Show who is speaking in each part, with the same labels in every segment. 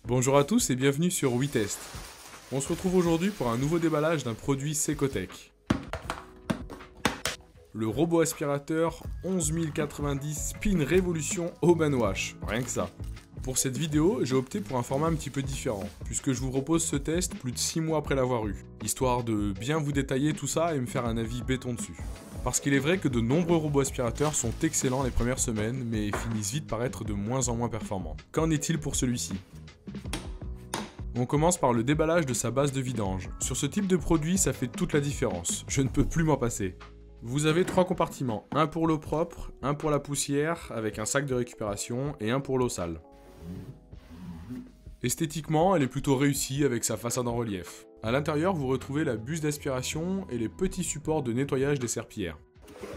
Speaker 1: Bonjour à tous et bienvenue sur WeTest. On se retrouve aujourd'hui pour un nouveau déballage d'un produit Secotech. Le robot aspirateur 11090 Spin Revolution Open Wash, rien que ça. Pour cette vidéo, j'ai opté pour un format un petit peu différent, puisque je vous propose ce test plus de 6 mois après l'avoir eu, histoire de bien vous détailler tout ça et me faire un avis béton dessus. Parce qu'il est vrai que de nombreux robots aspirateurs sont excellents les premières semaines, mais finissent vite par être de moins en moins performants. Qu'en est-il pour celui-ci ? On commence par le déballage de sa base de vidange. Sur ce type de produit, ça fait toute la différence. Je ne peux plus m'en passer. Vous avez 3 compartiments, un pour l'eau propre, un pour la poussière avec un sac de récupération et un pour l'eau sale. Esthétiquement, elle est plutôt réussie avec sa façade en relief. À l'intérieur, vous retrouvez la buse d'aspiration et les petits supports de nettoyage des serpillères.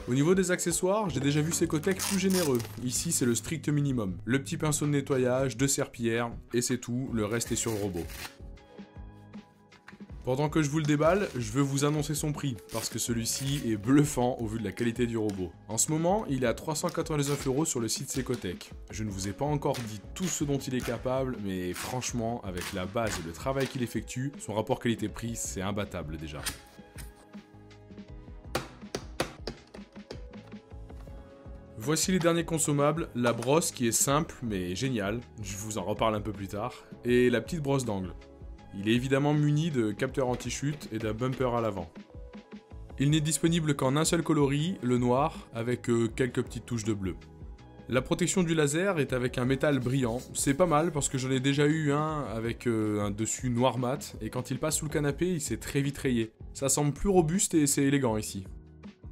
Speaker 1: Au niveau des accessoires, j'ai déjà vu Secotech plus généreux. Ici, c'est le strict minimum. Le petit pinceau de nettoyage, 2 serpillères, et c'est tout, le reste est sur le robot. Pendant que je vous le déballe, je veux vous annoncer son prix, parce que celui-ci est bluffant au vu de la qualité du robot. En ce moment, il est à 399 € sur le site Secotech. Je ne vous ai pas encore dit tout ce dont il est capable, mais franchement, avec la base et le travail qu'il effectue, son rapport qualité-prix, c'est imbattable déjà. Voici les derniers consommables, la brosse qui est simple mais géniale, je vous en reparle un peu plus tard, et la petite brosse d'angle. Il est évidemment muni de capteurs anti-chute et d'un bumper à l'avant. Il n'est disponible qu'en un seul coloris, le noir, avec quelques petites touches de bleu. La protection du laser est avec un métal brillant, c'est pas mal parce que j'en ai déjà eu un avec un dessus noir mat, et quand il passe sous le canapé, il s'est très vite rayé. Ça semble plus robuste et c'est élégant ici.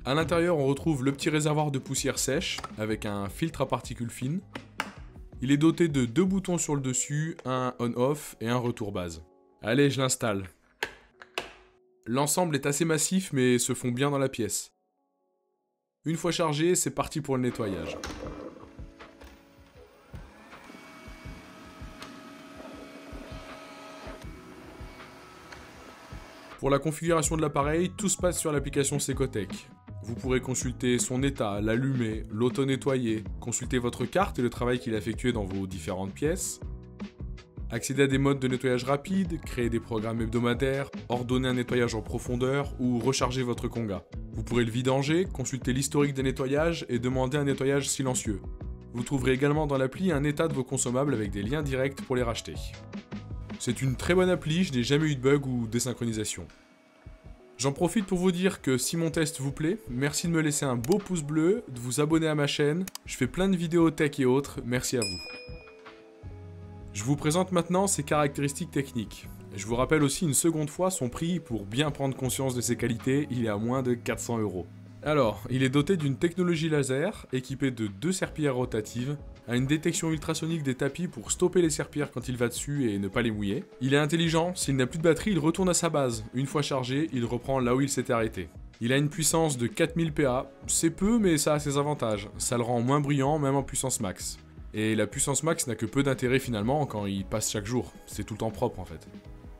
Speaker 1: A l'intérieur, on retrouve le petit réservoir de poussière sèche, avec un filtre à particules fines. Il est doté de 2 boutons sur le dessus, un on-off et un retour base. Allez, je l'installe. L'ensemble est assez massif, mais se fond bien dans la pièce. Une fois chargé, c'est parti pour le nettoyage. Pour la configuration de l'appareil, tout se passe sur l'application Secotech. Vous pourrez consulter son état, l'allumer, l'auto-nettoyer, consulter votre carte et le travail qu'il a effectué dans vos différentes pièces, accéder à des modes de nettoyage rapide, créer des programmes hebdomadaires, ordonner un nettoyage en profondeur ou recharger votre Conga. Vous pourrez le vidanger, consulter l'historique des nettoyages et demander un nettoyage silencieux. Vous trouverez également dans l'appli un état de vos consommables avec des liens directs pour les racheter. C'est une très bonne appli, je n'ai jamais eu de bug ou désynchronisation. J'en profite pour vous dire que si mon test vous plaît, merci de me laisser un beau pouce bleu, de vous abonner à ma chaîne, je fais plein de vidéos tech et autres, merci à vous. Je vous présente maintenant ses caractéristiques techniques. Je vous rappelle aussi une seconde fois son prix pour bien prendre conscience de ses qualités, il est à moins de 400 €. Alors, il est doté d'une technologie laser, équipée de 2 serpillères rotatives, a une détection ultrasonique des tapis pour stopper les serpillères quand il va dessus et ne pas les mouiller. Il est intelligent, s'il n'a plus de batterie, il retourne à sa base. Une fois chargé, il reprend là où il s'était arrêté. Il a une puissance de 4000 PA, c'est peu mais ça a ses avantages, ça le rend moins bruyant même en puissance max. Et la puissance max n'a que peu d'intérêt finalement quand il passe chaque jour, c'est tout le temps propre en fait.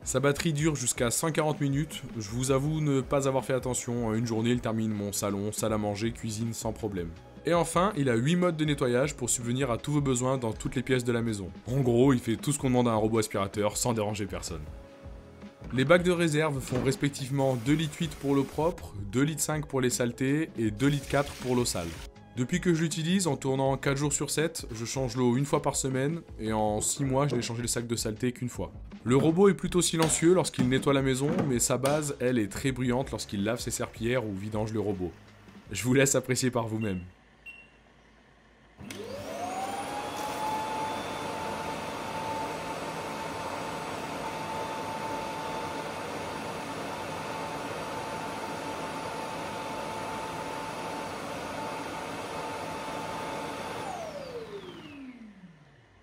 Speaker 1: Sa batterie dure jusqu'à 140 minutes, je vous avoue ne pas avoir fait attention, une journée il termine mon salon, salle à manger, cuisine sans problème. Et enfin, il a 8 modes de nettoyage pour subvenir à tous vos besoins dans toutes les pièces de la maison. En gros, il fait tout ce qu'on demande à un robot aspirateur sans déranger personne. Les bacs de réserve font respectivement 2,8 litres pour l'eau propre, 2,5 litres pour les saletés et 2,4 litres pour l'eau sale. Depuis que je l'utilise, en tournant 4 jours sur 7, je change l'eau une fois par semaine, et en 6 mois, je n'ai changé le sac de saleté qu'une fois. Le robot est plutôt silencieux lorsqu'il nettoie la maison, mais sa base, elle, est très bruyante lorsqu'il lave ses serpillères ou vidange le robot. Je vous laisse apprécier par vous-même.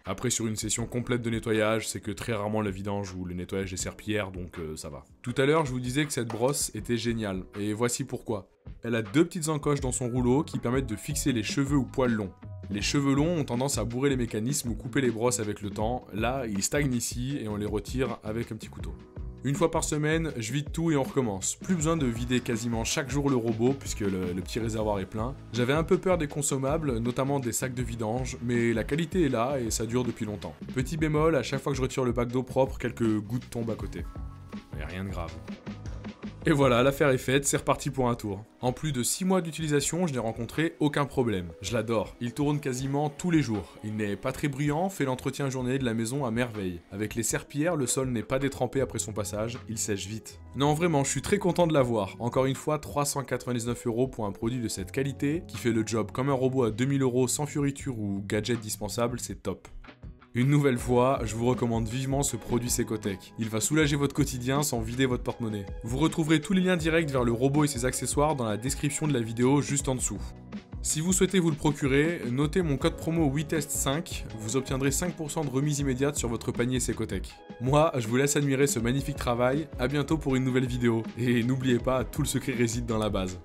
Speaker 1: Après, sur une session complète de nettoyage, c'est que très rarement la vidange ou le nettoyage des serpillères, donc ça va. Tout à l'heure, je vous disais que cette brosse était géniale, et voici pourquoi. Elle a 2 petites encoches dans son rouleau qui permettent de fixer les cheveux ou poils longs. Les cheveux longs ont tendance à bourrer les mécanismes ou couper les brosses avec le temps, là, ils stagnent ici et on les retire avec un petit couteau. Une fois par semaine, je vide tout et on recommence. Plus besoin de vider quasiment chaque jour le robot puisque le petit réservoir est plein. J'avais un peu peur des consommables, notamment des sacs de vidange, mais la qualité est là et ça dure depuis longtemps. Petit bémol, à chaque fois que je retire le bac d'eau propre, quelques gouttes tombent à côté. Mais rien de grave. Et voilà, l'affaire est faite, c'est reparti pour un tour. En plus de 6 mois d'utilisation, je n'ai rencontré aucun problème. Je l'adore, il tourne quasiment tous les jours. Il n'est pas très bruyant, fait l'entretien journalier de la maison à merveille. Avec les serpillères, le sol n'est pas détrempé après son passage, il sèche vite. Non vraiment, je suis très content de l'avoir. Encore une fois, 399 € pour un produit de cette qualité, qui fait le job comme un robot à 2000 € sans fioriture ou gadget dispensable, c'est top. Une nouvelle fois, je vous recommande vivement ce produit Secotech. Il va soulager votre quotidien sans vider votre porte-monnaie. Vous retrouverez tous les liens directs vers le robot et ses accessoires dans la description de la vidéo juste en dessous. Si vous souhaitez vous le procurer, notez mon code promo WeTest5, vous obtiendrez 5% de remise immédiate sur votre panier Secotech. Moi, je vous laisse admirer ce magnifique travail, à bientôt pour une nouvelle vidéo, et n'oubliez pas, tout le secret réside dans la base.